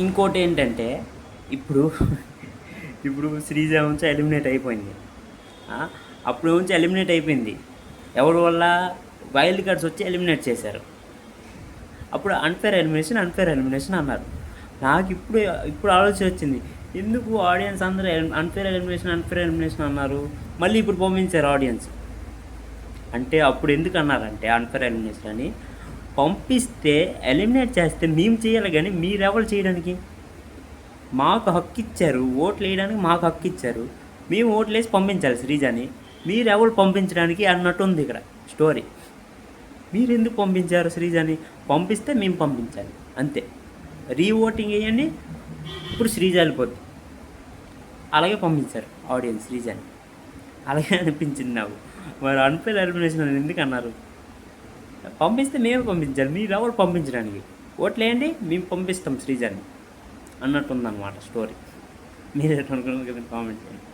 ఇంకోటి ఏంటంటే ఇప్పుడు ఇప్పుడు శ్రీజ నుంచి ఎలిమినేట్ అయిపోయింది. ఆ, అప్పుడు నుంచి ఎలిమినేట్ అయిపోయింది. ఎవరి వల్ల? వైల్డ్ కార్డ్స్ వచ్చి ఎలిమినేట్ చేశారు. అప్పుడు అన్ఫేర్ ఎలిమినేషన్ అన్నారు. నాకు ఇప్పుడు ఆలోచన వచ్చింది, ఎందుకు ఆడియన్స్ అందరూ అన్ఫేర్ ఎలిమినేషన్ అన్నారు, మళ్ళీ ఇప్పుడు పంపించారు ఆడియన్స్. అంటే అప్పుడు ఎందుకు అన్నారంటే అన్ఫేర్ ఎలిమినేషన్ అని, పంపిస్తే ఎలిమినేట్ చేస్తే మేము చేయాలి, కానీ మీరెవరు చేయడానికి? మాకు హక్కు ఇచ్చారు, ఓట్లు వేయడానికి మాకు హక్కు ఇచ్చారు, మేము ఓట్లు వేసి పంపించాలి శ్రీజాని, మీరెవరు పంపించడానికి అన్నట్టు ఉంది ఇక్కడ స్టోరీ. మీరు ఎందుకు పంపించారు శ్రీజాని? పంపిస్తే మేము పంపించాలి అంతే. రీఓటింగ్ వేయండి, ఇప్పుడు శ్రీజ వెళ్ళిపోద్ది. అలాగే పంపించారు ఆడియన్స్ శ్రీజాని. అలాగే అనిపించింది నాకు. మరి అన్ఫేర్ ఎలిమినేషన్ అని ఎందుకు అన్నారు? పంపిస్తే మేమే పంపించాలి, మీరు ఎవరు పంపించడానికి? ఓట్లు వేయండి, మేము పంపిస్తాం శ్రీజాని అన్నట్టుందన్నమాట స్టోరీ. మీరు ఎట్లా అనుకున్నారు కదా, కామెంట్ చేయండి.